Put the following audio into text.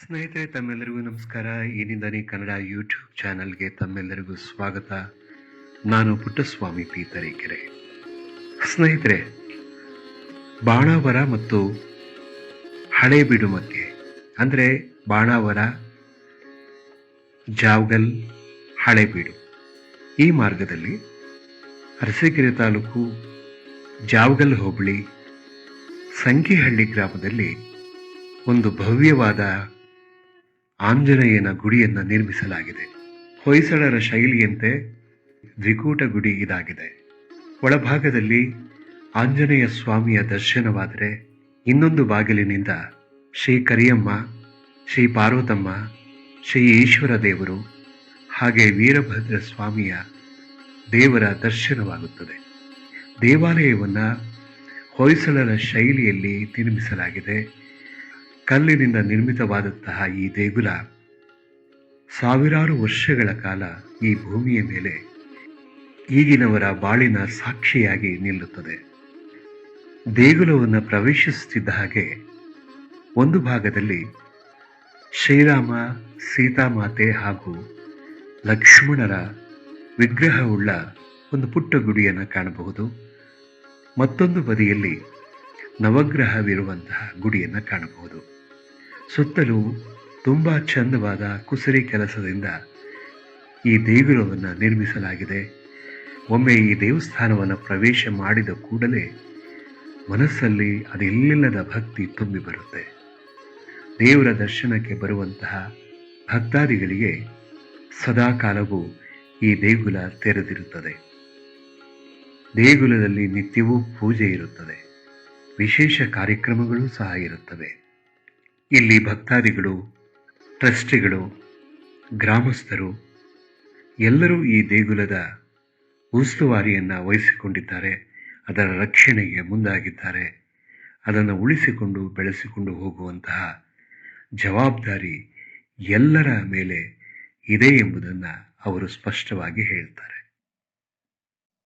ಸ್ನೇಹಿತರೆ, ತಮ್ಮೆಲ್ಲರಿಗೂ ನಮಸ್ಕಾರ. ಏನಿಂದನೇ ಕನ್ನಡ ಯೂಟ್ಯೂಬ್ ಚಾನಲ್ಗೆ ತಮ್ಮೆಲ್ಲರಿಗೂ ಸ್ವಾಗತ. ನಾನು ಪುಟ್ಟಸ್ವಾಮಿ ಪಿ ತರೀಕೆರೆ. ಸ್ನೇಹಿತರೆ, ಬಾಣಾವರ ಮತ್ತು ಹಳೇಬೀಡು ಮಧ್ಯೆ ಅಂದರೆ ಬಾಣಾವರ, ಜಾವಗಲ್, ಹಳೇಬೀಡು ಈ ಮಾರ್ಗದಲ್ಲಿ ಅರಸೀಕೆರೆ ತಾಲೂಕು ಜಾವಗಲ್ ಹೋಬಳಿ ಸಂಕಿಹಳ್ಳಿ ಗ್ರಾಮದಲ್ಲಿ ಒಂದು ಭವ್ಯವಾದ ಆಂಜನೇಯನ ಗುಡಿಯನ್ನು ನಿರ್ಮಿಸಲಾಗಿದೆ. ಹೊಯ್ಸಳರ ಶೈಲಿಯಂತೆ ದ್ವಿಕೂಟ ಗುಡಿ ಇದಾಗಿದೆ. ಒಳಭಾಗದಲ್ಲಿ ಆಂಜನೇಯ ಸ್ವಾಮಿಯ ದರ್ಶನವಾದರೆ ಇನ್ನೊಂದು ಬಾಗಿಲಿನಿಂದ ಶ್ರೀ ಕರಿಯಮ್ಮ, ಶ್ರೀ ಪಾರ್ವತಮ್ಮ, ಶ್ರೀ ಈಶ್ವರ ದೇವರು ಹಾಗೆ ವೀರಭದ್ರ ಸ್ವಾಮಿಯ ದೇವರ ದರ್ಶನವಾಗುತ್ತದೆ. ದೇವಾಲಯವನ್ನು ಹೊಯ್ಸಳರ ಶೈಲಿಯಲ್ಲಿ ನಿರ್ಮಿಸಲಾಗಿದೆ. ಕಲ್ಲಿನಿಂದ ನಿರ್ಮಿತವಾದಂತಹ ಈ ದೇಗುಲ ಸಾವಿರಾರು ವರ್ಷಗಳ ಕಾಲ ಈ ಭೂಮಿಯ ಮೇಲೆ ಈಗಿನವರ ಬಾಳಿನ ಸಾಕ್ಷಿಯಾಗಿ ನಿಲ್ಲುತ್ತದೆ. ದೇಗುಲವನ್ನು ಪ್ರವೇಶಿಸುತ್ತಿದ್ದ ಹಾಗೆ ಒಂದು ಭಾಗದಲ್ಲಿ ಶ್ರೀರಾಮ, ಸೀತಾಮಾತೆ ಹಾಗೂ ಲಕ್ಷ್ಮಣರ ವಿಗ್ರಹವುಳ್ಳ ಒಂದು ಪುಟ್ಟ ಗುಡಿಯನ್ನು ಕಾಣಬಹುದು. ಮತ್ತೊಂದು ಬದಿಯಲ್ಲಿ ನವಗ್ರಹವಿರುವಂತಹ ಗುಡಿಯನ್ನು ಕಾಣಬಹುದು. ಸುತ್ತಲೂ ತುಂಬ ಚಂದವಾದ ಕುಸರಿ ಕೆಲಸದಿಂದ ಈ ದೇಗುಲವನ್ನು ನಿರ್ಮಿಸಲಾಗಿದೆ. ಒಮ್ಮೆ ಈ ದೇವಸ್ಥಾನವನ್ನು ಪ್ರವೇಶ ಮಾಡಿದ ಕೂಡಲೇ ಮನಸ್ಸಲ್ಲಿ ಅದೆಲ್ಲಿಲ್ಲದ ಭಕ್ತಿ ತುಂಬಿ ಬರುತ್ತೆ. ದೇವರ ದರ್ಶನಕ್ಕೆ ಬರುವಂತಹ ಭಕ್ತಾದಿಗಳಿಗೆ ಸದಾಕಾಲವೂ ಈ ದೇಗುಲ ತೆರೆದಿರುತ್ತದೆ. ದೇಗುಲದಲ್ಲಿ ನಿತ್ಯವೂ ಪೂಜೆ ಇರುತ್ತದೆ. ವಿಶೇಷ ಕಾರ್ಯಕ್ರಮಗಳು ಸಹ ಇರುತ್ತವೆ. ಇಲ್ಲಿ ಭಕ್ತಾದಿಗಳು, ಟ್ರಸ್ಟಿಗಳು, ಗ್ರಾಮಸ್ಥರು ಎಲ್ಲರೂ ಈ ದೇಗುಲದ ಉಸ್ತುವಾರಿಯನ್ನು ವಹಿಸಿಕೊಂಡಿದ್ದಾರೆ. ಅದರ ರಕ್ಷಣೆಗೆ ಮುಂದಾಗಿದ್ದಾರೆ. ಅದನ್ನು ಉಳಿಸಿಕೊಂಡು ಬೆಳೆಸಿಕೊಂಡು ಹೋಗುವಂತಹ ಜವಾಬ್ದಾರಿ ಎಲ್ಲರ ಮೇಲೆ ಇದೆ ಎಂಬುದನ್ನು ಅವರು ಸ್ಪಷ್ಟವಾಗಿ ಹೇಳ್ತಾರೆ.